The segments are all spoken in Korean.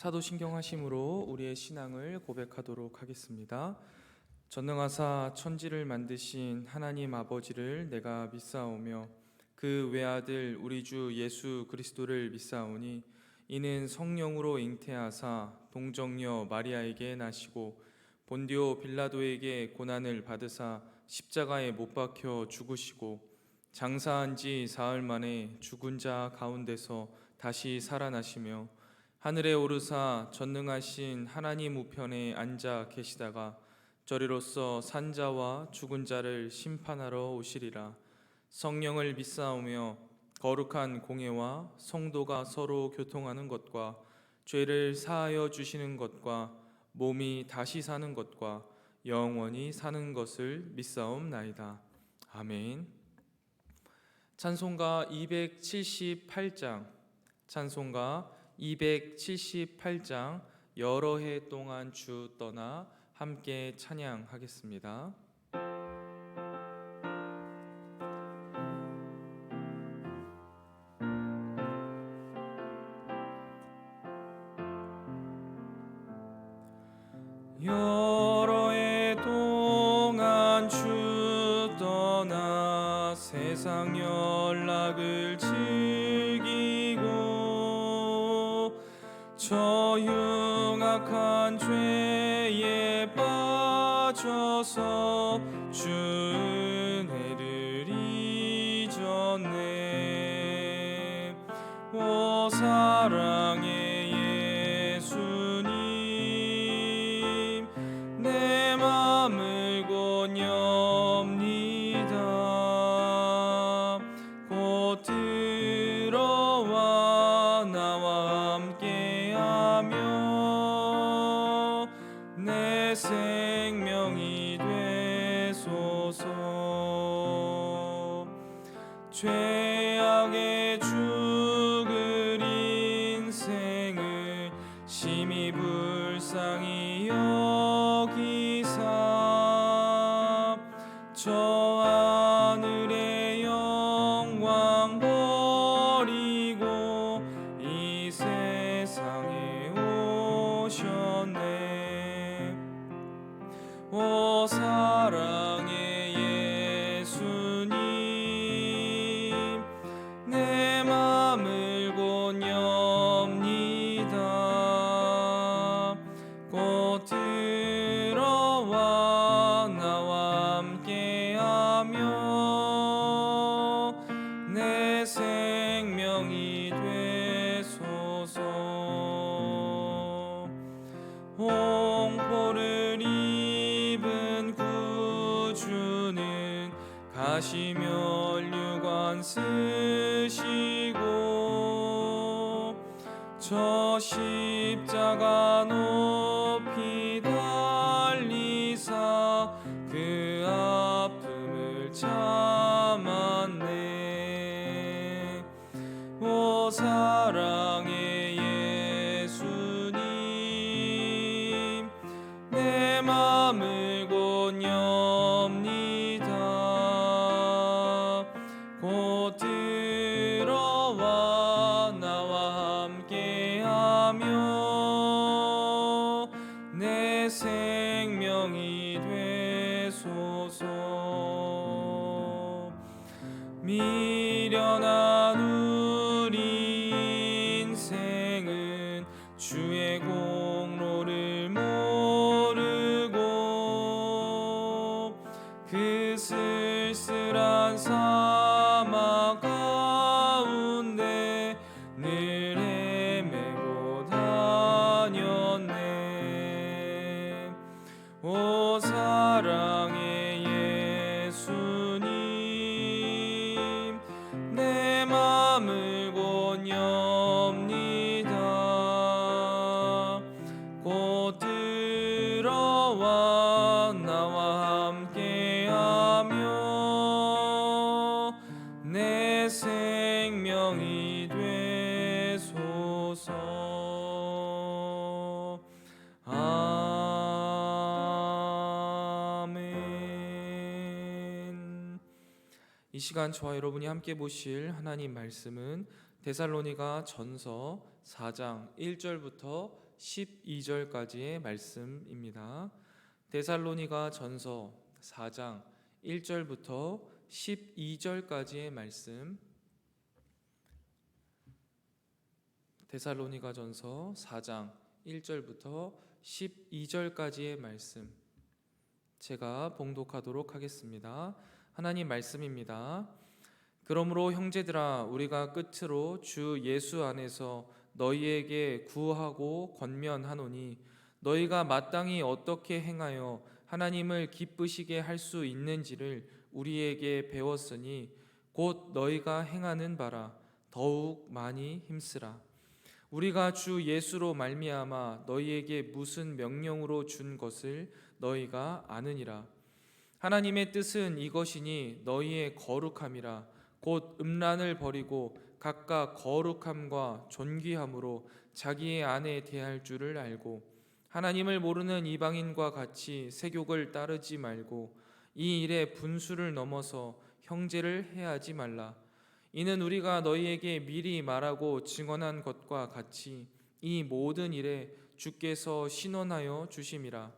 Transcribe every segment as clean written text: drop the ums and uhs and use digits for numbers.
사도신경하심으로 우리의 신앙을 고백하도록 하겠습니다. 전능하사 천지를 만드신 하나님 아버지를 내가 믿사오며 그 외아들 우리 주 예수 그리스도를 믿사오니 이는 성령으로 잉태하사 동정녀 마리아에게 나시고 본디오 빌라도에게 고난을 받으사 십자가에 못 박혀 죽으시고 장사한 지 사흘 만에 죽은 자 가운데서 다시 살아나시며 하늘에 오르사 전능하신 하나님 우편에 앉아 계시다가 저리로서 산자와 죽은 자를 심판하러 오시리라. 성령을 믿사오며 거룩한 공예와 성도가 서로 교통하는 것과 죄를 사하여 주시는 것과 몸이 다시 사는 것과 영원히 사는 것을 믿사옵나이다. 아멘. 찬송가 278장, 찬송가 278장 여러 해 동안 주 떠나 함께 찬양하겠습니다. 여러 해 동안 주 떠나 세상 연락을 즐기고 저 흉악한 죄에 빠져서 주 은혜를 잊었네. 오 사랑의 예수님, 내 맘을 곧 엽니다. 곧 들어와 나와 함께하며 내 생명이 되소서. 죄악에 죽을 인생을 심히 불쌍히 여기사 저 하늘의 영광 버리고 이 세상에 오셨네. 오 사랑의 예수님, 내 맘을 곧 엽니다. 곧 들어와 나와 함께하며 내 생명이 되소서. 홍포를 입은 구주는 가시면류관 쓰시고 저 십자가 높이 달리사 그 아픔을 참았네. 오 사랑의 예수님, 내 맘을 곧 엽니다. 곧 들어와 나와 함께하며 내 생명이 되소서. 미련한 우리 인생은 주의 공로를 모르고 그 쓸쓸한 사막 가운데 늘 헤매고 다녔네. 오 사랑의 예수님, 내 맘을 곧 엽니다. 곧 들어와 나와 함께하며 내 생명이 되소서. 아멘. 이 시간 저와 여러분이 함께 보실 하나님 말씀은 데살로니가 전서 4장 1절부터 12절까지의 말씀입니다. 데살로니가 전서 4장 1절부터 12절까지의 말씀. 데살로니가 전서 4장 1절부터 12절까지의 말씀. 제가 봉독하도록 하겠습니다. 하나님 말씀입니다. 그러므로 형제들아, 우리가 끝으로 주 예수 안에서 너희에게 구하고 권면하노니 너희가 마땅히 어떻게 행하여 하나님을 기쁘시게 할 수 있는지를 우리에게 배웠으니 곧 너희가 행하는 바라 더욱 많이 힘쓰라. 우리가 주 예수로 말미암아 너희에게 무슨 명령으로 준 것을 너희가 아느니라. 하나님의 뜻은 이것이니 너희의 거룩함이라. 곧 음란을 버리고 각각 거룩함과 존귀함으로 자기의 아내 대할 줄을 알고 하나님을 모르는 이방인과 같이 세욕을 따르지 말고 이 일에 분수를 넘어서 형제를 해하지 말라. 이는 우리가 너희에게 미리 말하고 증언한 것과 같이 이 모든 일에 주께서 신원하여 주심이라.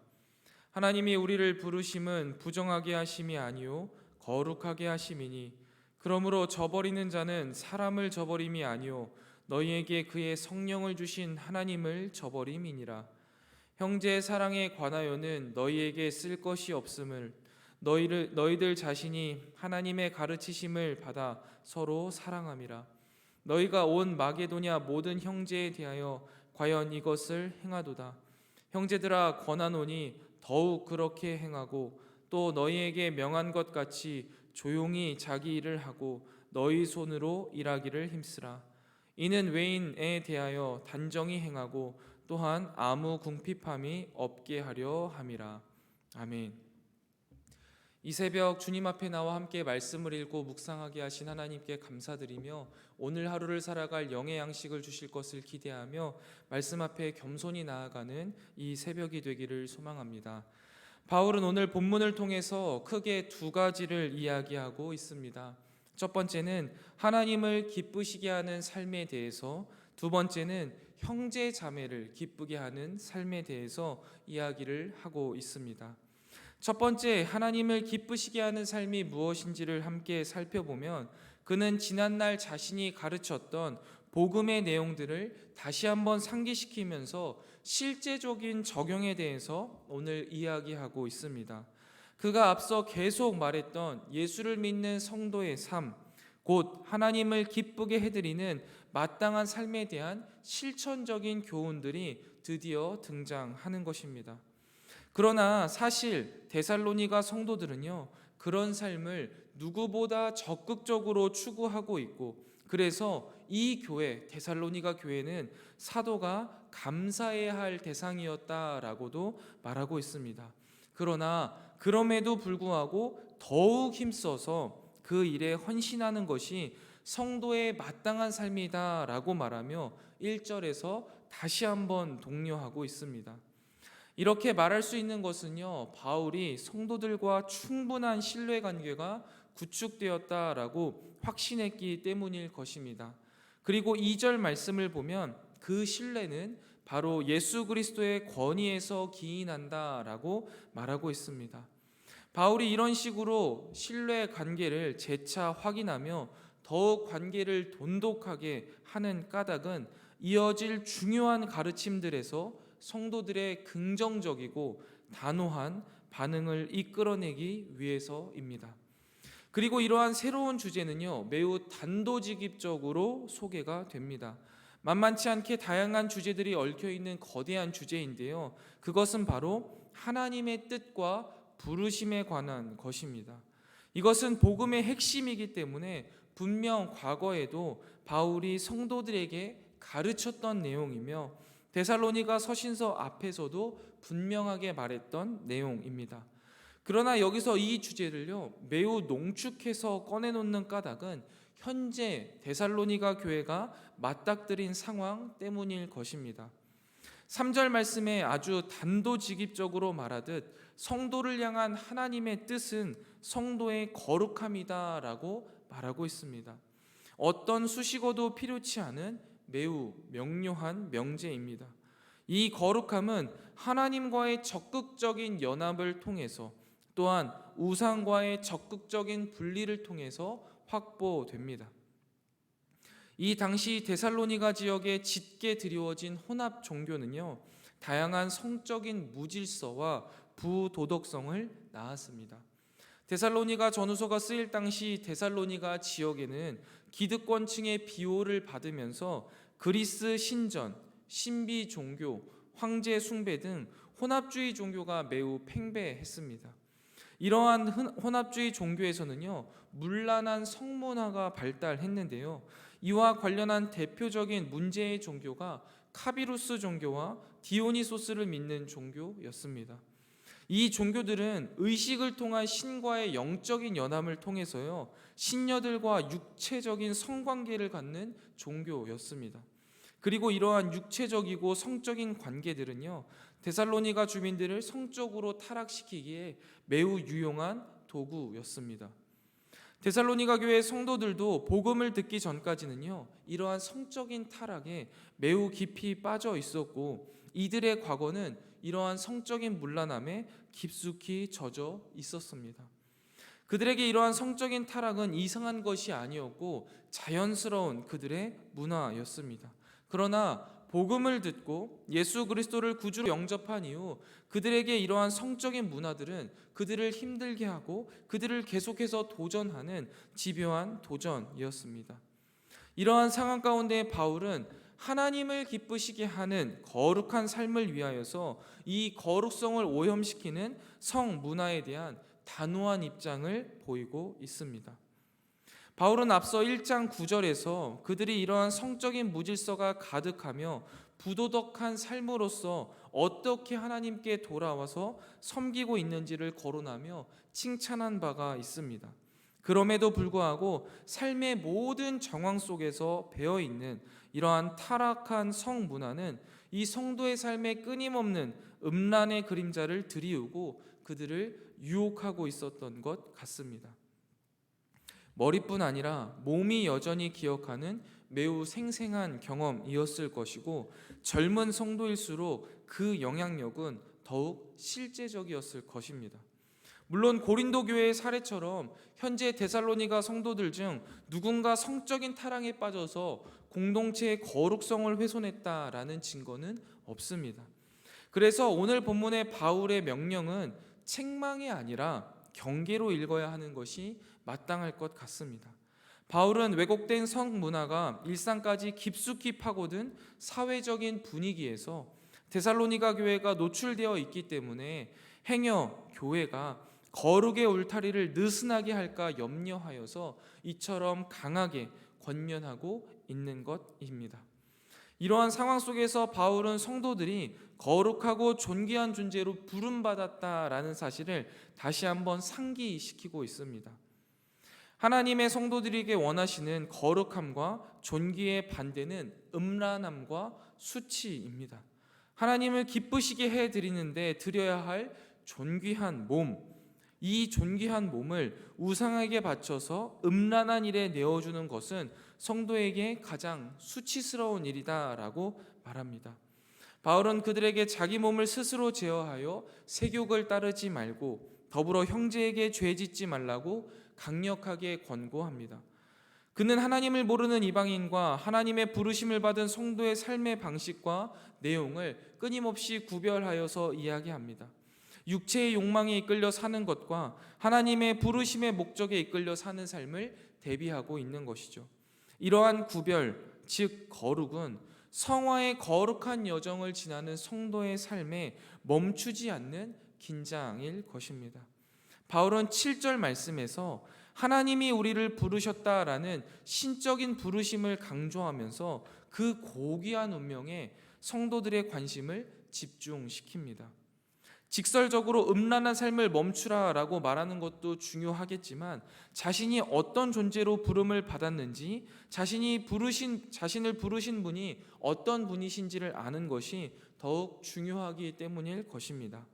하나님이 우리를 부르심은 부정하게 하심이 아니요 거룩하게 하심이니 그러므로 저버리는 자는 사람을 저버림이 아니요 너희에게 그의 성령을 주신 하나님을 저버림이니라. 형제의 사랑에 관하여는 너희에게 쓸 것이 없음을 너희들 자신이 하나님의 가르치심을 받아 서로 사랑함이라. 너희가 온 마게도냐 모든 형제에 대하여 과연 이것을 행하도다. 형제들아, 권하노니 더욱 그렇게 행하고 또 너희에게 명한 것 같이 조용히 자기 일을 하고 너희 손으로 일하기를 힘쓰라. 이는 외인에 대하여 단정히 행하고 또한 아무 궁핍함이 없게 하려 함이라. 아멘. 이 새벽 주님 앞에 나와 함께 말씀을 읽고 묵상하게 하신 하나님께 감사드리며 오늘 하루를 살아갈 영의 양식을 주실 것을 기대하며 말씀 앞에 겸손히 나아가는 이 새벽이 되기를 소망합니다. 바울은 오늘 본문을 통해서 크게 두 가지를 이야기하고 있습니다. 첫 번째는 하나님을 기쁘시게 하는 삶에 대해서, 두 번째는 형제 자매를 기쁘게 하는 삶에 대해서 이야기를 하고 있습니다. 첫 번째, 하나님을 기쁘시게 하는 삶이 무엇인지를 함께 살펴보면 그는 지난날 자신이 가르쳤던 복음의 내용들을 다시 한번 상기시키면서 실제적인 적용에 대해서 오늘 이야기하고 있습니다. 그가 앞서 계속 말했던 예수를 믿는 성도의 삶, 곧 하나님을 기쁘게 해드리는 마땅한 삶에 대한 실천적인 교훈들이 드디어 등장하는 것입니다. 그러나 사실 데살로니가 성도들은요, 그런 삶을 누구보다 적극적으로 추구하고 있고, 그래서 이 교회, 데살로니가 교회는 사도가 감사해야 할 대상이었다라고도 말하고 있습니다. 그러나 그럼에도 불구하고 더욱 힘써서 그 일에 헌신하는 것이 성도의 마땅한 삶이다라고 말하며 1절에서 다시 한번 독려하고 있습니다. 이렇게 말할 수 있는 것은요, 바울이 성도들과 충분한 신뢰관계가 구축되었다라고 확신했기 때문일 것입니다. 그리고 2절 말씀을 보면 그 신뢰는 바로 예수 그리스도의 권위에서 기인한다라고 말하고 있습니다. 바울이 이런 식으로 신뢰 관계를 재차 확인하며 더욱 관계를 돈독하게 하는 까닭은 이어질 중요한 가르침들에서 성도들의 긍정적이고 단호한 반응을 이끌어내기 위해서입니다. 그리고 이러한 새로운 주제는요, 매우 단도직입적으로 소개가 됩니다. 만만치 않게 다양한 주제들이 얽혀있는 거대한 주제인데요, 그것은 바로 하나님의 뜻과 부르심에 관한 것입니다. 이것은 복음의 핵심이기 때문에 분명 과거에도 바울이 성도들에게 가르쳤던 내용이며 데살로니가 서신서 앞에서도 분명하게 말했던 내용입니다. 그러나 여기서 이 주제를요, 매우 농축해서 꺼내놓는 까닭은 현재 데살로니가 교회가 맞닥뜨린 상황 때문일 것입니다. 3절 말씀에 아주 단도직입적으로 말하듯 성도를 향한 하나님의 뜻은 성도의 거룩함이다라고 말하고 있습니다. 어떤 수식어도 필요치 않은 매우 명료한 명제입니다. 이 거룩함은 하나님과의 적극적인 연합을 통해서, 또한 우상과의 적극적인 분리를 통해서 확보됩니다. 이 당시 데살로니가 지역에 짙게 드리워진 혼합 종교는요, 다양한 성적인 무질서와 부도덕성을 낳았습니다. 데살로니가 전후서가 쓰일 당시 데살로니가 지역에는 기득권층의 비호를 받으면서 그리스 신전, 신비 종교, 황제 숭배 등 혼합주의 종교가 매우 팽배했습니다. 이러한 혼합주의 종교에서는요, 문란한 성문화가 발달했는데요, 이와 관련한 대표적인 문제의 종교가 카비루스 종교와 디오니소스를 믿는 종교였습니다. 이 종교들은 의식을 통한 신과의 영적인 연합을 통해서요, 신녀들과 육체적인 성관계를 갖는 종교였습니다. 그리고 이러한 육체적이고 성적인 관계들은요, 데살로니가 주민들을 성적으로 타락시키기에 매우 유용한 도구였습니다. 데살로니가 교회 성도들도 복음을 듣기 전까지는요, 이러한 성적인 타락에 매우 깊이 빠져 있었고, 이들의 과거는 이러한 성적인 문란함에 깊숙이 젖어 있었습니다. 그들에게 이러한 성적인 타락은 이상한 것이 아니었고 자연스러운 그들의 문화였습니다. 그러나 복음을 듣고 예수 그리스도를 구주로 영접한 이후 그들에게 이러한 성적인 문화들은 그들을 힘들게 하고 그들을 계속해서 도전하는 집요한 도전이었습니다. 이러한 상황 가운데 바울은 하나님을 기쁘시게 하는 거룩한 삶을 위하여서 이 거룩성을 오염시키는 성문화에 대한 단호한 입장을 보이고 있습니다. 바울은 앞서 1장 9절에서 그들이 이러한 성적인 무질서가 가득하며 부도덕한 삶으로서 어떻게 하나님께 돌아와서 섬기고 있는지를 거론하며 칭찬한 바가 있습니다. 그럼에도 불구하고 삶의 모든 정황 속에서 배어있는 이러한 타락한 성문화는 이 성도의 삶에 끊임없는 음란의 그림자를 들이우고 그들을 유혹하고 있었던 것 같습니다. 머리뿐 아니라 몸이 여전히 기억하는 매우 생생한 경험이었을 것이고 젊은 성도일수록 그 영향력은 더욱 실제적이었을 것입니다. 물론 고린도 교회의 사례처럼 현재 데살로니가 성도들 중 누군가 성적인 타락에 빠져서 공동체의 거룩성을 훼손했다라는 증거는 없습니다. 그래서 오늘 본문의 바울의 명령은 책망이 아니라 경계로 읽어야 하는 것이 마땅할 것 같습니다. 바울은 왜곡된 성문화가 일상까지 깊숙이 파고든 사회적인 분위기에서 데살로니가 교회가 노출되어 있기 때문에 행여 교회가 거룩의 울타리를 느슨하게 할까 염려하여서 이처럼 강하게 권면하고 있는 것입니다. 이러한 상황 속에서 바울은 성도들이 거룩하고 존귀한 존재로 부름받았다라는 사실을 다시 한번 상기시키고 있습니다. 하나님의 성도들에게 원하시는 거룩함과 존귀의 반대는 음란함과 수치입니다. 하나님을 기쁘시게 해드리는데 드려야 할 존귀한 몸, 이 존귀한 몸을 우상에게 바쳐서 음란한 일에 내어주는 것은 성도에게 가장 수치스러운 일이다라고 말합니다. 바울은 그들에게 자기 몸을 스스로 제어하여 세욕을 따르지 말고 더불어 형제에게 죄짓지 말라고 강력하게 권고합니다. 그는 하나님을 모르는 이방인과 하나님의 부르심을 받은 성도의 삶의 방식과 내용을 끊임없이 구별하여서 이야기합니다. 육체의 욕망에 이끌려 사는 것과 하나님의 부르심의 목적에 이끌려 사는 삶을 대비하고 있는 것이죠. 이러한 구별, 즉 거룩은 성화의 거룩한 여정을 지나는 성도의 삶에 멈추지 않는 긴장일 것입니다. 바울은 7절 말씀에서 하나님이 우리를 부르셨다라는 신적인 부르심을 강조하면서 그 고귀한 운명에 성도들의 관심을 집중시킵니다. 직설적으로 음란한 삶을 멈추라라고 말하는 것도 중요하겠지만 자신이 어떤 존재로 부름을 받았는지, 자신을 부르신 분이 어떤 분이신지를 아는 것이 더욱 중요하기 때문일 것입니다.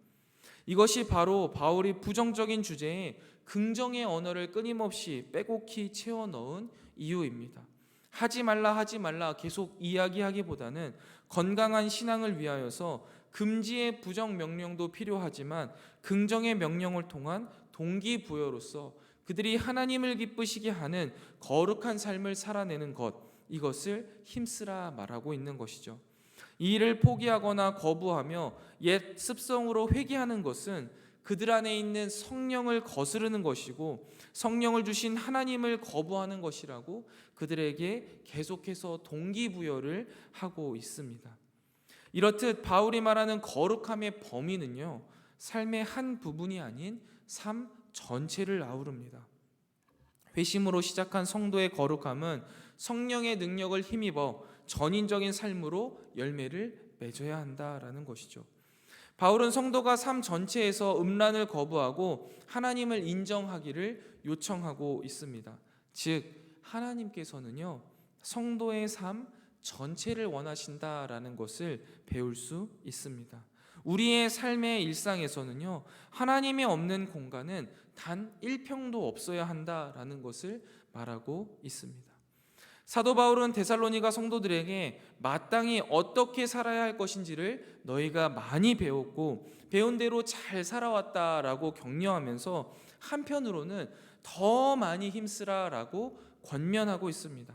이것이 바로 바울이 부정적인 주제에 긍정의 언어를 끊임없이 빼곡히 채워 넣은 이유입니다. 하지 말라 계속 이야기하기보다는 건강한 신앙을 위하여서 금지의 부정 명령도 필요하지만 긍정의 명령을 통한 동기부여로서 그들이 하나님을 기쁘시게 하는 거룩한 삶을 살아내는 것, 이것을 힘쓰라 말하고 있는 것이죠. 이 일을 포기하거나 거부하며 옛 습성으로 회개하는 것은 그들 안에 있는 성령을 거스르는 것이고 성령을 주신 하나님을 거부하는 것이라고 그들에게 계속해서 동기부여를 하고 있습니다. 이렇듯 바울이 말하는 거룩함의 범위는요, 삶의 한 부분이 아닌 삶 전체를 아우릅니다. 회심으로 시작한 성도의 거룩함은 성령의 능력을 힘입어 전인적인 삶으로 열매를 맺어야 한다라는 것이죠. 바울은 성도가 삶 전체에서 음란을 거부하고 하나님을 인정하기를 요청하고 있습니다. 즉 하나님께서는요, 성도의 삶 전체를 원하신다라는 것을 배울 수 있습니다. 우리의 삶의 일상에서는요, 하나님이 없는 공간은 단 1평도 없어야 한다라는 것을 말하고 있습니다. 사도 바울은 데살로니가 성도들에게 마땅히 어떻게 살아야 할 것인지를 너희가 많이 배웠고 배운 대로 잘 살아왔다라고 격려하면서 한편으로는 더 많이 힘쓰라라고 권면하고 있습니다.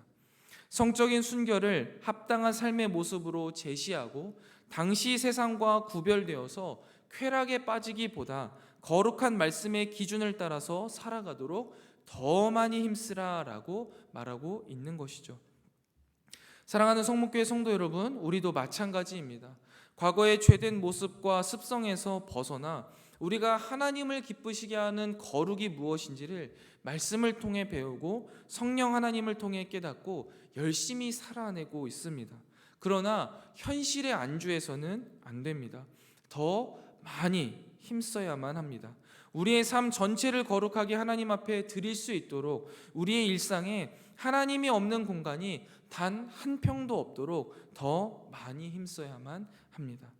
성적인 순결을 합당한 삶의 모습으로 제시하고 당시 세상과 구별되어서 쾌락에 빠지기보다 거룩한 말씀의 기준을 따라서 살아가도록 더 많이 힘쓰라라고 말하고 있는 것이죠. 사랑하는 성목교회 성도 여러분, 우리도 마찬가지입니다. 과거의 죄된 모습과 습성에서 벗어나 우리가 하나님을 기쁘시게 하는 거룩이 무엇인지를 말씀을 통해 배우고 성령 하나님을 통해 깨닫고 열심히 살아내고 있습니다. 그러나 현실의 안주해서는 안 됩니다. 더 많이 힘써야만 합니다. 우리의 삶 전체를 거룩하게 하나님 앞에 드릴 수 있도록 우리의 일상에 하나님이 없는 공간이 단 한 평도 없도록 더 많이 힘써야만 합니다.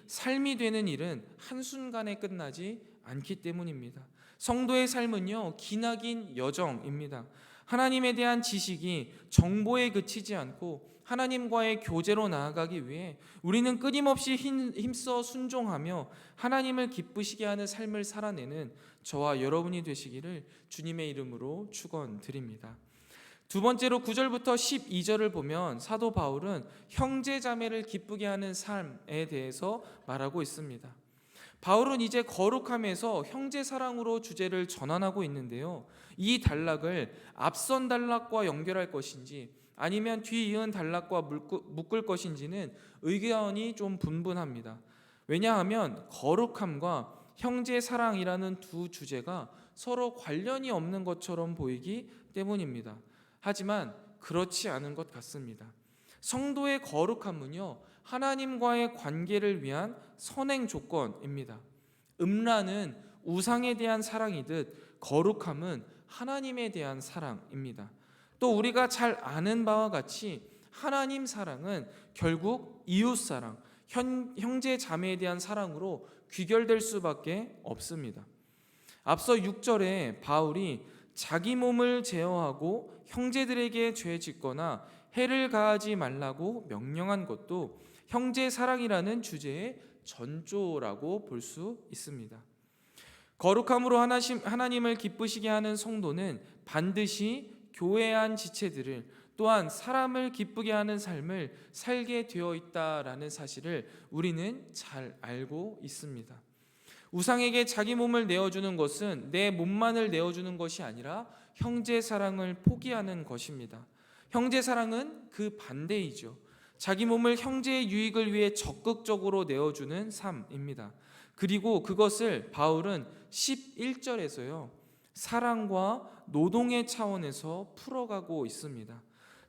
삶이 되는 일은 한순간에 끝나지 않기 때문입니다. 성도의 삶은요, 기나긴 여정입니다. 하나님에 대한 지식이 정보에 그치지 않고 하나님과의 교제로 나아가기 위해 우리는 끊임없이 힘써 순종하며 하나님을 기쁘시게 하는 삶을 살아내는 저와 여러분이 되시기를 주님의 이름으로 축원드립니다. 두 번째로 9절부터 12절을 보면 사도 바울은 형제 자매를 기쁘게 하는 삶에 대해서 말하고 있습니다. 바울은 이제 거룩함에서 형제 사랑으로 주제를 전환하고 있는데요, 이 단락을 앞선 단락과 연결할 것인지 아니면 뒤이은 단락과 묶을 것인지는 의견이 좀 분분합니다. 왜냐하면 거룩함과 형제 사랑이라는 두 주제가 서로 관련이 없는 것처럼 보이기 때문입니다. 하지만 그렇지 않은 것 같습니다. 성도의 거룩함은요, 하나님과의 관계를 위한 선행 조건입니다. 음란은 우상에 대한 사랑이듯 거룩함은 하나님에 대한 사랑입니다. 또 우리가 잘 아는 바와 같이 하나님 사랑은 결국 이웃 사랑, 형제 자매에 대한 사랑으로 귀결될 수밖에 없습니다. 앞서 6절에 바울이 자기 몸을 제어하고 형제들에게 죄 짓거나 해를 가하지 말라고 명령한 것도 형제 사랑이라는 주제의 전조라고 볼 수 있습니다. 거룩함으로 하나님을 기쁘시게 하는 성도는 반드시 교회 안 지체들을 또한 사람을 기쁘게 하는 삶을 살게 되어 있다라는 사실을 우리는 잘 알고 있습니다. 우상에게 자기 몸을 내어주는 것은 내 몸만을 내어주는 것이 아니라 형제 사랑을 포기하는 것입니다. 형제 사랑은 그 반대이죠. 자기 몸을 형제의 유익을 위해 적극적으로 내어주는 삶입니다. 그리고 그것을 바울은 11절에서요, 사랑과 노동의 차원에서 풀어가고 있습니다.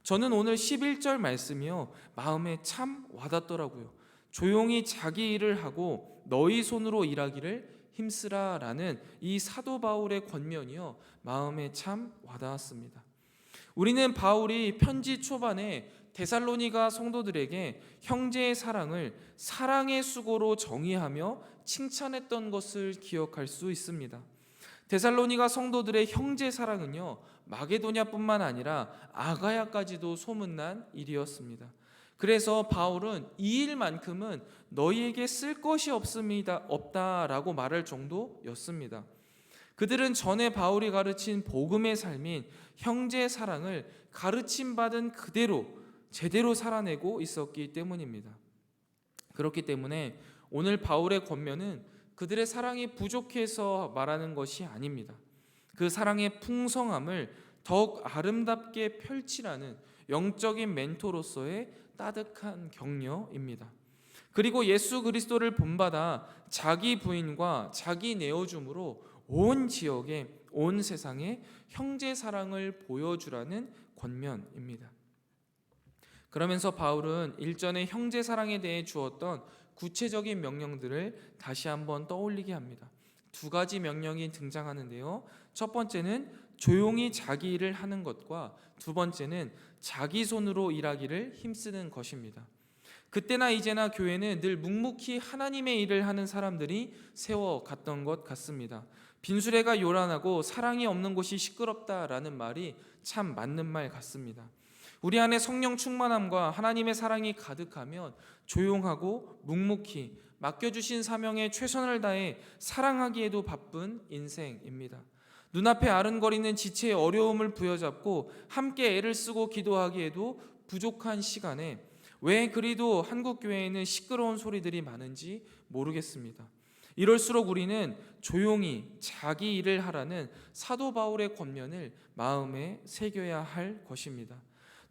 저는 오늘 11절 말씀이요, 마음에 참 와닿더라고요. 조용히 자기 일을 하고 너희 손으로 일하기를 힘쓰라라는 이 사도 바울의 권면이요, 마음에 참 와닿았습니다. 우리는 바울이 편지 초반에 데살로니가 성도들에게 형제의 사랑을 사랑의 수고로 정의하며 칭찬했던 것을 기억할 수 있습니다. 데살로니가 성도들의 형제 사랑은요, 마게도냐뿐만 아니라 아가야까지도 소문난 일이었습니다. 그래서 바울은 이 일만큼은 너희에게 쓸 것이 없다라고 말할 정도였습니다. 그들은 전에 바울이 가르친 복음의 삶인 형제 사랑을 가르침 받은 그대로 제대로 살아내고 있었기 때문입니다. 그렇기 때문에 오늘 바울의 권면은 그들의 사랑이 부족해서 말하는 것이 아닙니다. 그 사랑의 풍성함을 더욱 아름답게 펼치라는 영적인 멘토로서의 따뜻한 격려입니다. 그리고 예수 그리스도를 본받아 자기 부인과 자기 내어줌으로 온 지역에, 온 세상에 형제 사랑을 보여주라는 권면입니다. 그러면서 바울은 일전에 형제 사랑에 대해 주었던 구체적인 명령들을 다시 한번 떠올리게 합니다. 두 가지 명령이 등장하는데요. 첫 번째는 조용히 자기 일을 하는 것과 두 번째는 자기 손으로 일하기를 힘쓰는 것입니다. 그때나 이제나 교회는 늘 묵묵히 하나님의 일을 하는 사람들이 세워갔던 것 같습니다. 빈수레가 요란하고 사랑이 없는 곳이 시끄럽다라는 말이 참 맞는 말 같습니다. 우리 안에 성령 충만함과 하나님의 사랑이 가득하면 조용하고 묵묵히 맡겨주신 사명에 최선을 다해 사랑하기에도 바쁜 인생입니다. 눈앞에 아른거리는 지체의 어려움을 부여잡고 함께 애를 쓰고 기도하기에도 부족한 시간에 왜 그리도 한국 교회에는 시끄러운 소리들이 많은지 모르겠습니다. 이럴수록 우리는 조용히 자기 일을 하라는 사도 바울의 권면을 마음에 새겨야 할 것입니다.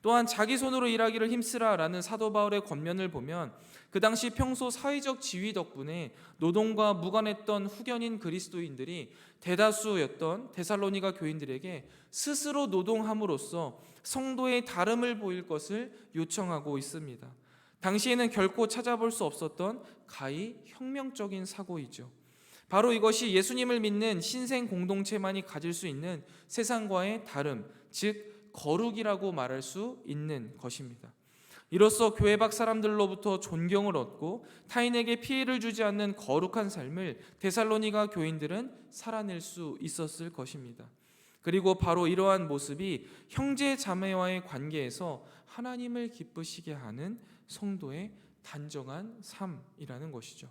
또한 자기 손으로 일하기를 힘쓰라라는 사도 바울의 권면을 보면 그 당시 평소 사회적 지위 덕분에 노동과 무관했던 후견인 그리스도인들이 대다수였던 데살로니가 교인들에게 스스로 노동함으로써 성도의 다름을 보일 것을 요청하고 있습니다. 당시에는 결코 찾아볼 수 없었던 가히 혁명적인 사고이죠. 바로 이것이 예수님을 믿는 신생 공동체만이 가질 수 있는 세상과의 다름, 즉 거룩이라고 말할 수 있는 것입니다. 이로써 교회 밖 사람들로부터 존경을 얻고 타인에게 피해를 주지 않는 거룩한 삶을 데살로니가 교인들은 살아낼 수 있었을 것입니다. 그리고 바로 이러한 모습이 형제 자매와의 관계에서 하나님을 기쁘시게 하는 성도의 단정한 삶이라는 것이죠.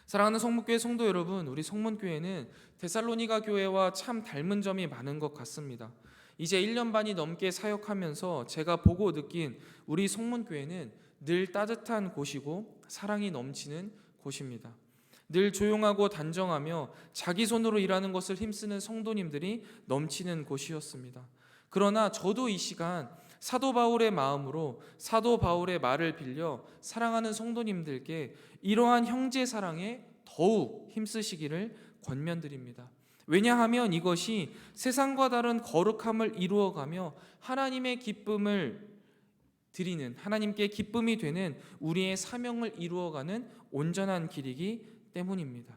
사랑하는 성문교회 성도 여러분, 우리 성문교회는 데살로니가 교회와 참 닮은 점이 많은 것 같습니다. 이제 1년 반이 넘게 사역하면서 제가 보고 느낀 우리 성문교회는 늘 따뜻한 곳이고 사랑이 넘치는 곳입니다. 늘 조용하고 단정하며 자기 손으로 일하는 것을 힘쓰는 성도님들이 넘치는 곳이었습니다. 그러나 저도 이 시간 사도 바울의 마음으로 사도 바울의 말을 빌려 사랑하는 성도님들께 이러한 형제 사랑에 더욱 힘쓰시기를 권면드립니다. 왜냐하면 이것이 세상과 다른 거룩함을 이루어가며 하나님의 기쁨을 드리는, 하나님께 기쁨이 되는 우리의 사명을 이루어가는 온전한 길이기 때문입니다.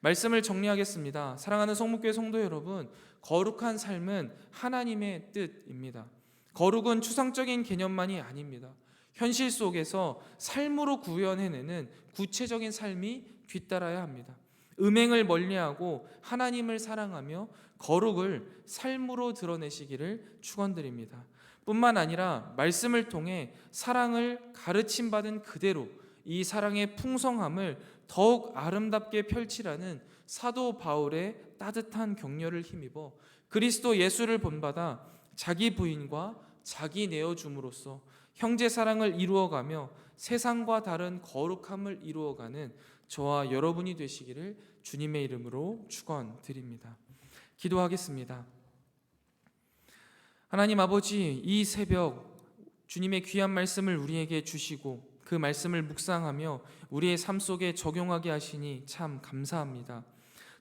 말씀을 정리하겠습니다. 사랑하는 성문교회 성도 여러분, 거룩한 삶은 하나님의 뜻입니다. 거룩은 추상적인 개념만이 아닙니다. 현실 속에서 삶으로 구현해내는 구체적인 삶이 뒤따라야 합니다. 음행을 멀리하고 하나님을 사랑하며 거룩을 삶으로 드러내시기를 축원드립니다. 뿐만 아니라 말씀을 통해 사랑을 가르침받은 그대로 이 사랑의 풍성함을 더욱 아름답게 펼치라는 사도 바울의 따뜻한 격려를 힘입어 그리스도 예수를 본받아 자기 부인과 자기 내어줌으로써 형제 사랑을 이루어가며 세상과 다른 거룩함을 이루어가는 저와 여러분이 되시기를 주님의 이름으로 축원드립니다. 기도하겠습니다. 하나님 아버지, 이 새벽 주님의 귀한 말씀을 우리에게 주시고 그 말씀을 묵상하며 우리의 삶 속에 적용하게 하시니 참 감사합니다.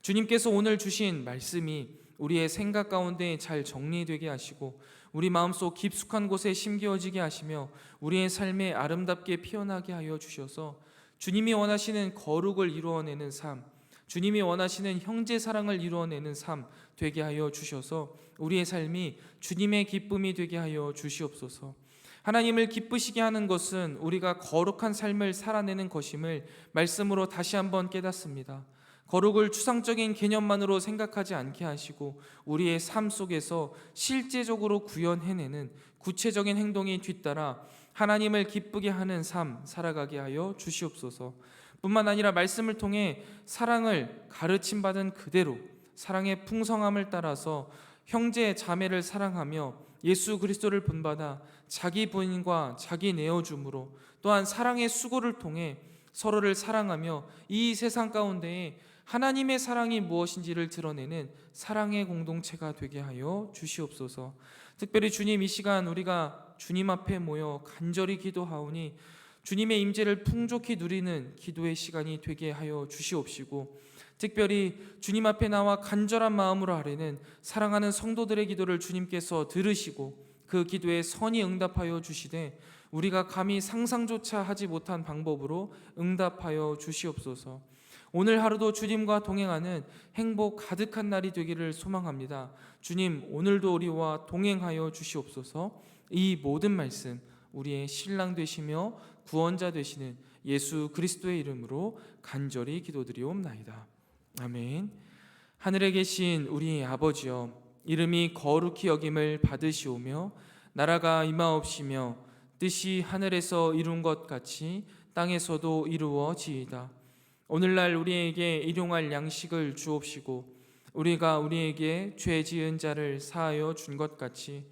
주님께서 오늘 주신 말씀이 우리의 생각 가운데 잘 정리되게 하시고 우리 마음속 깊숙한 곳에 심겨지게 하시며 우리의 삶에 아름답게 피어나게 하여 주셔서 주님이 원하시는 거룩을 이루어내는 삶, 주님이 원하시는 형제 사랑을 이루어내는 삶 되게 하여 주셔서 우리의 삶이 주님의 기쁨이 되게 하여 주시옵소서. 하나님을 기쁘시게 하는 것은 우리가 거룩한 삶을 살아내는 것임을 말씀으로 다시 한번 깨닫습니다. 거룩을 추상적인 개념만으로 생각하지 않게 하시고 우리의 삶 속에서 실제적으로 구현해내는 구체적인 행동이 뒤따라 하나님을 기쁘게 하는 삶 살아가게 하여 주시옵소서. 뿐만 아니라 말씀을 통해 사랑을 가르침받은 그대로 사랑의 풍성함을 따라서 형제 자매를 사랑하며 예수 그리스도를 본받아 자기 부인과 자기 내어줌으로 또한 사랑의 수고를 통해 서로를 사랑하며 이 세상 가운데에 하나님의 사랑이 무엇인지를 드러내는 사랑의 공동체가 되게 하여 주시옵소서. 특별히 주님, 이 시간 우리가 주님 앞에 모여 간절히 기도하오니 주님의 임재를 풍족히 누리는 기도의 시간이 되게 하여 주시옵시고, 특별히 주님 앞에 나와 간절한 마음으로 아뢰는 사랑하는 성도들의 기도를 주님께서 들으시고 그 기도에 선히 응답하여 주시되 우리가 감히 상상조차 하지 못한 방법으로 응답하여 주시옵소서. 오늘 하루도 주님과 동행하는 행복 가득한 날이 되기를 소망합니다. 주님, 오늘도 우리와 동행하여 주시옵소서. 이 모든 말씀 우리의 신랑 되시며 구원자 되시는 예수 그리스도의 이름으로 간절히 기도드리옵나이다. 아멘. 하늘에 계신 우리 아버지여, 이름이 거룩히 여김을 받으시오며 나라가 임하옵시며 뜻이 하늘에서 이룬 것 같이 땅에서도 이루어지이다. 오늘날 우리에게 일용할 양식을 주옵시고 우리가 우리에게 죄 지은 자를 사하여 준 것 같이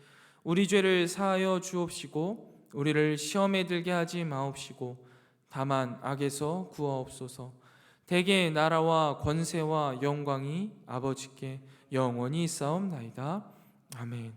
우리 죄를 사하여 주옵시고 우리를 시험에 들게 하지 마옵시고 다만 악에서 구하옵소서. 대개 나라와 권세와 영광이 아버지께 영원히 있사옵나이다. 아멘.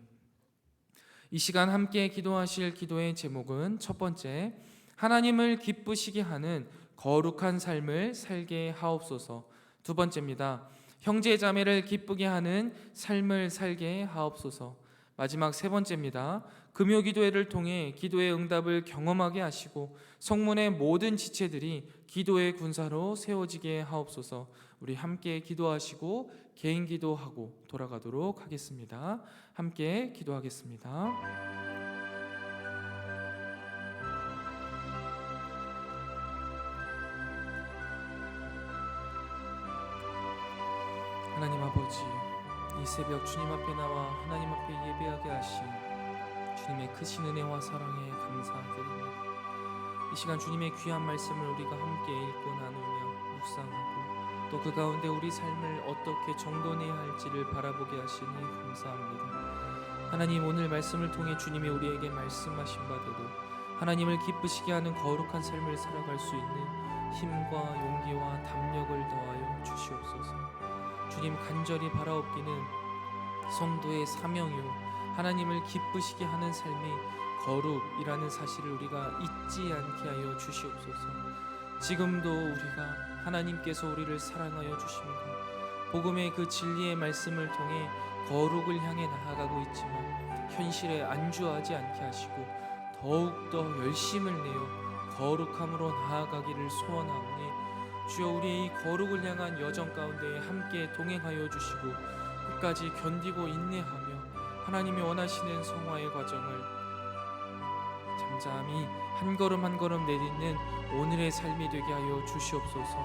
이 시간 함께 기도하실 기도의 제목은 첫 번째, 하나님을 기쁘시게 하는 거룩한 삶을 살게 하옵소서. 두 번째입니다. 형제 자매를 기쁘게 하는 삶을 살게 하옵소서. 마지막 세 번째입니다. 금요 기도회를 통해 기도의 응답을 경험하게 하시고 성문의 모든 지체들이 기도의 군사로 세워지게 하옵소서. 우리 함께 기도하시고 개인 기도하고 돌아가도록 하겠습니다. 함께 기도하겠습니다. 하나님 아버지, 이 새벽 주님 앞에 나와 하나님 앞에 예배하게 하신 주님의 크신 은혜와 사랑에 감사드립니다. 이 시간 주님의 귀한 말씀을 우리가 함께 읽고 나누며 묵상하고 또 그 가운데 우리 삶을 어떻게 정돈해야 할지를 바라보게 하시니 감사합니다. 하나님, 오늘 말씀을 통해 주님이 우리에게 말씀하신 바대로 하나님을 기쁘시게 하는 거룩한 삶을 살아갈 수 있는 힘과 용기와 담력을 더하여 주시옵소서. 주님, 간절히 바라옵기는 성도의 사명이요 하나님을 기쁘시게 하는 삶이 거룩이라는 사실을 우리가 잊지 않게 하여 주시옵소서. 지금도 우리가 하나님께서 우리를 사랑하여 주심과 복음의 그 진리의 말씀을 통해 거룩을 향해 나아가고 있지만 현실에 안주하지 않게 하시고 더욱더 열심을 내어 거룩함으로 나아가기를 소원하오니 주여, 우리의 이 거룩을 향한 여정 가운데 함께 동행하여 주시고 끝까지 견디고 인내하며 하나님이 원하시는 성화의 과정을 잠잠히 한 걸음 한 걸음 내딛는 오늘의 삶이 되게 하여 주시옵소서.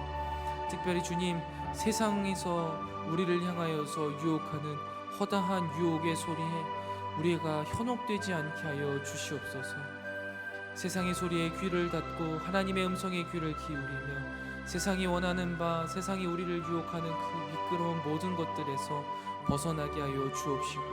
특별히 주님, 세상에서 우리를 향하여서 유혹하는 허다한 유혹의 소리에 우리가 현혹되지 않게 하여 주시옵소서. 세상의 소리에 귀를 닫고 하나님의 음성에 귀를 기울이며 세상이 원하는 바, 세상이 우리를 유혹하는 그 미끄러운 모든 것들에서 벗어나게 하여 주옵시고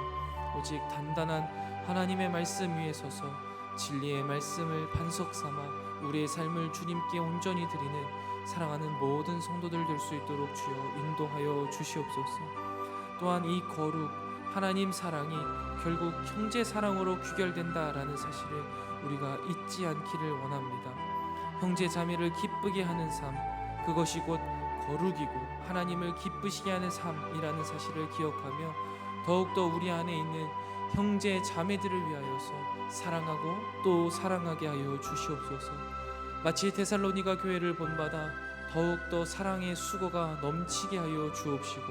오직 단단한 하나님의 말씀 위에 서서 진리의 말씀을 반석 삼아 우리의 삶을 주님께 온전히 드리는 사랑하는 모든 성도들 될 수 있도록 주여 인도하여 주시옵소서. 또한 이 거룩, 하나님 사랑이 결국 형제 사랑으로 귀결된다라는 사실을 우리가 잊지 않기를 원합니다. 형제 자매를 기쁘게 하는 삶, 그것이 곧 거룩이고 하나님을 기쁘시게 하는 삶이라는 사실을 기억하며 더욱더 우리 안에 있는 형제 자매들을 위하여서 사랑하고 또 사랑하게 하여 주시옵소서. 마치 데살로니가 교회를 본받아 더욱더 사랑의 수고가 넘치게 하여 주옵시고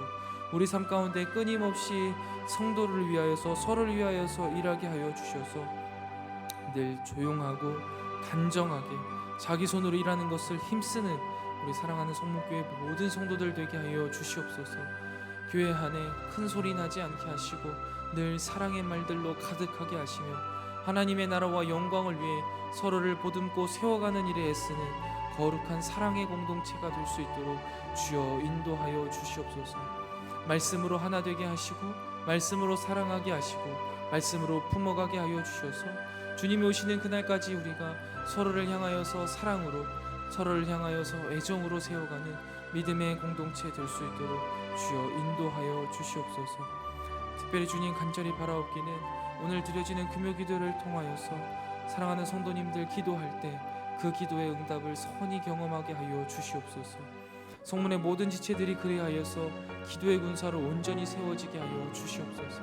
우리 삶 가운데 끊임없이 성도를 위하여서 서로를 위하여서 일하게 하여 주셔서 늘 조용하고 단정하게 자기 손으로 일하는 것을 힘쓰는 우리 사랑하는 성목교회 모든 성도들 되게 하여 주시옵소서. 교회 안에 큰 소리 나지 않게 하시고 늘 사랑의 말들로 가득하게 하시며 하나님의 나라와 영광을 위해 서로를 보듬고 세워가는 일에 애쓰는 거룩한 사랑의 공동체가 될 수 있도록 주여 인도하여 주시옵소서. 말씀으로 하나 되게 하시고 말씀으로 사랑하게 하시고 말씀으로 품어가게 하여 주셔서 주님이 오시는 그날까지 우리가 서로를 향하여서 사랑으로 서로를 향하여서 애정으로 세워가는 믿음의 공동체 될 수 있도록 주여 인도하여 주시옵소서. 특별히 주님 간절히 바라옵기는 오늘 드려지는 금요 기도를 통하여서 사랑하는 성도님들 기도할 때 그 기도의 응답을 선히 경험하게 하여 주시옵소서. 성문의 모든 지체들이 그리하여서 기도의 군사로 온전히 세워지게 하여 주시옵소서.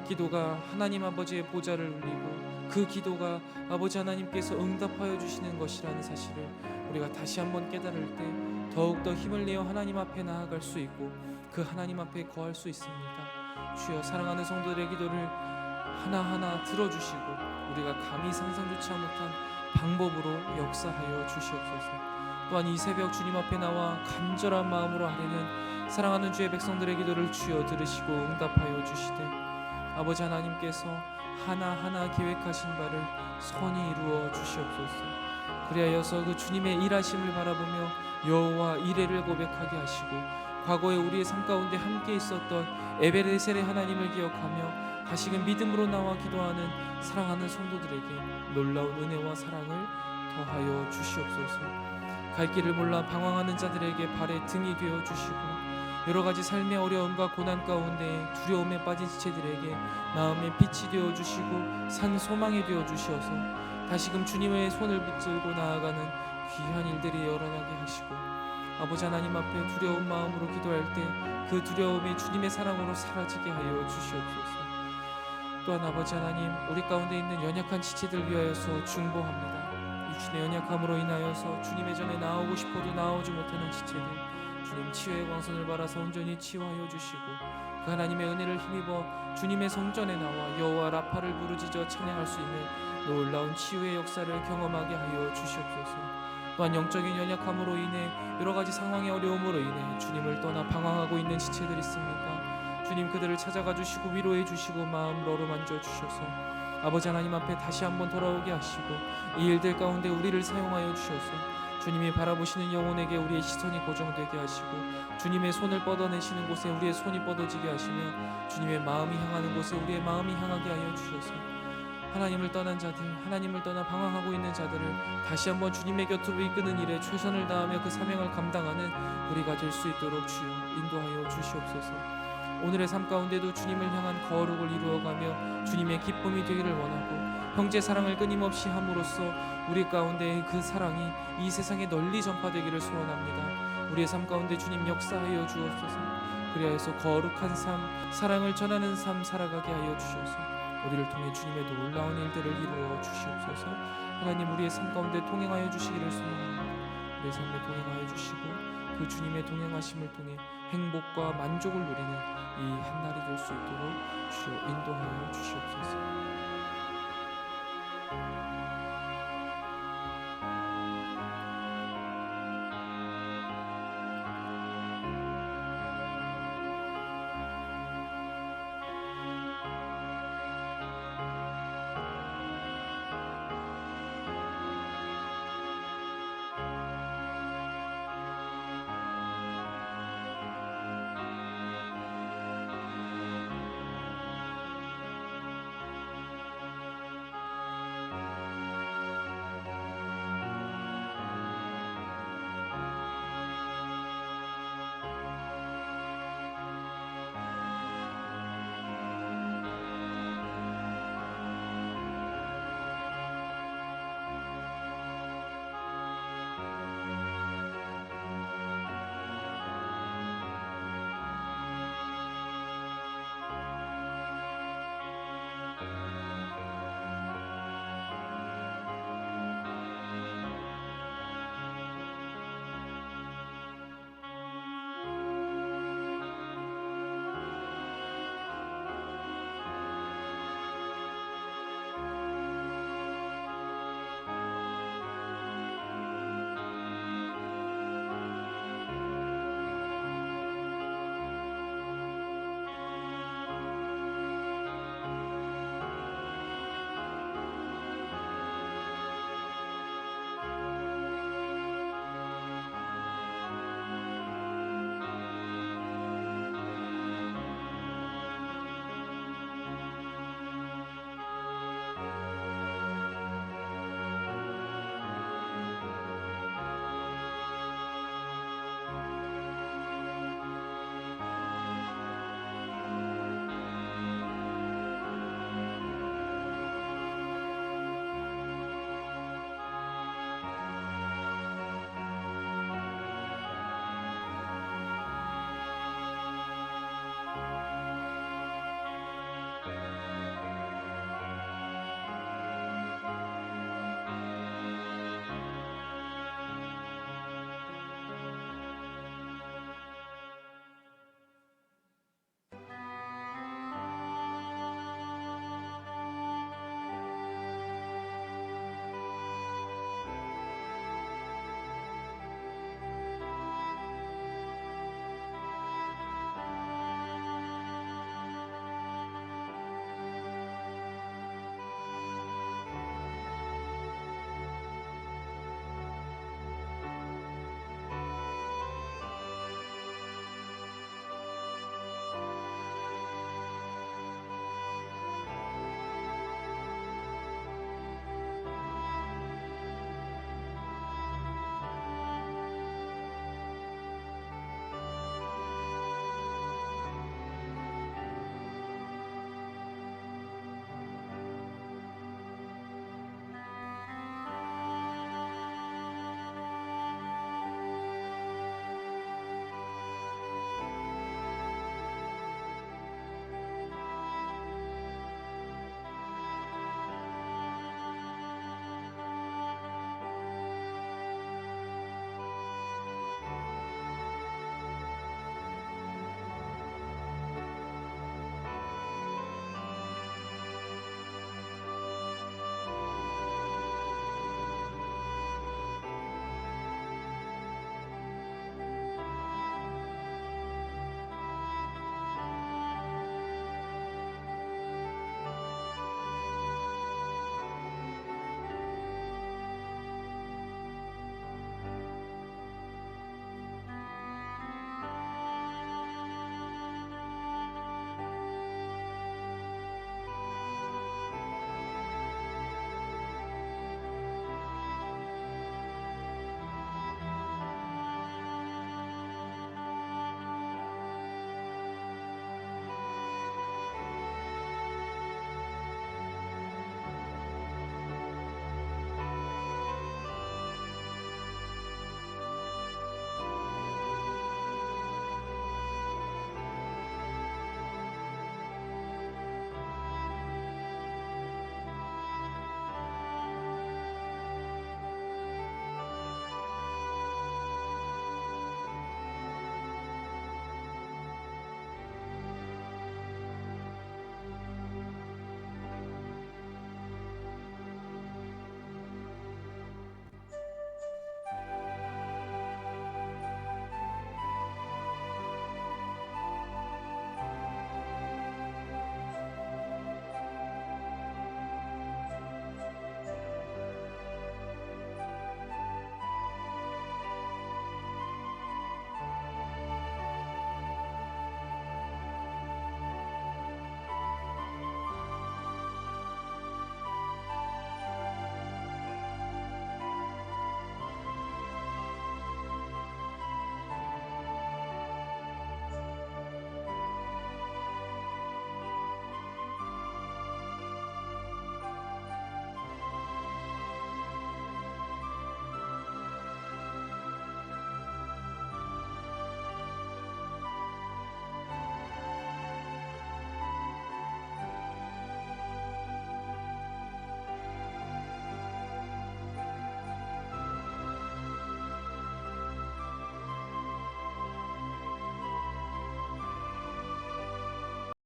기도가 하나님 아버지의 보좌를 울리고 그 기도가 아버지 하나님께서 응답하여 주시는 것이라는 사실을 우리가 다시 한번 깨달을 때 더욱더 힘을 내어 하나님 앞에 나아갈 수 있고 그 하나님 앞에 거할 수 있습니다. 주여 사랑하는 성도들의 기도를 하나하나 들어주시고 우리가 감히 상상조차 못한 방법으로 역사하여 주시옵소서. 또한 이 새벽 주님 앞에 나와 간절한 마음으로 아뢰는 사랑하는 주의 백성들의 기도를 주여 들으시고 응답하여 주시되 아버지 하나님께서 하나하나 계획하신 바를 선히 이루어 주시옵소서. 그리하여서 그 주님의 일하심을 바라보며 여호와 이레를 고백하게 하시고 과거에 우리의 삶 가운데 함께 있었던 에베레셀의 하나님을 기억하며 다시금 믿음으로 나와 기도하는 사랑하는 성도들에게 놀라운 은혜와 사랑을 더하여 주시옵소서. 갈 길을 몰라 방황하는 자들에게 발의 등이 되어 주시고 여러 가지 삶의 어려움과 고난 가운데 두려움에 빠진 지체들에게 마음의 빛이 되어 주시고 산 소망이 되어 주시어서 다시금 주님의 손을 붙들고 나아가는 귀한 일들이 일어나게 하시고 아버지 하나님 앞에 두려운 마음으로 기도할 때 그 두려움이 주님의 사랑으로 사라지게 하여 주시옵소서. 또한 아버지 하나님 우리 가운데 있는 연약한 지체들 위하여서 중보합니다. 육신의 연약함으로 인하여서 주님의 전에 나오고 싶어도 나오지 못하는 지체들 주님 치유의 광선을 바라서 온전히 치유하여 주시고 그 하나님의 은혜를 힘입어 주님의 성전에 나와 여호와 라파를 부르짖어 찬양할 수 있는 놀라운 치유의 역사를 경험하게 하여 주시옵소서. 또한 영적인 연약함으로 인해 여러 가지 상황의 어려움으로 인해 주님을 떠나 방황하고 있는 지체들이 있습니까? 주님 그들을 찾아가 주시고 위로해 주시고 마음을 어루만져 주셔서 아버지 하나님 앞에 다시 한번 돌아오게 하시고 이 일들 가운데 우리를 사용하여 주셔서 주님이 바라보시는 영혼에게 우리의 시선이 고정되게 하시고 주님의 손을 뻗어내시는 곳에 우리의 손이 뻗어지게 하시며 주님의 마음이 향하는 곳에 우리의 마음이 향하게 하여 주셔서 하나님을 떠난 자들, 하나님을 떠나 방황하고 있는 자들을 다시 한번 주님의 곁으로 이끄는 일에 최선을 다하며 그 사명을 감당하는 우리가 될 수 있도록 주여 인도하여 주시옵소서. 오늘의 삶 가운데도 주님을 향한 거룩을 이루어가며 주님의 기쁨이 되기를 원하고 형제 사랑을 끊임없이 함으로써 우리 가운데 그 사랑이 이 세상에 널리 전파되기를 소원합니다. 우리의 삶 가운데 주님 역사하여 주옵소서. 그리하여서 거룩한 삶, 사랑을 전하는 삶 살아가게 하여 주셔서 우리를 통해 주님의 놀라운 일들을 이루어 주시옵소서. 하나님 우리의 삶 가운데 동행하여 주시기를 소망합니다. 우리의 삶에 동행하여 주시고 그 주님의 동행하심을 통해 행복과 만족을 누리는 이 한날이 될 수 있도록 주여 인도하여 주시옵소서.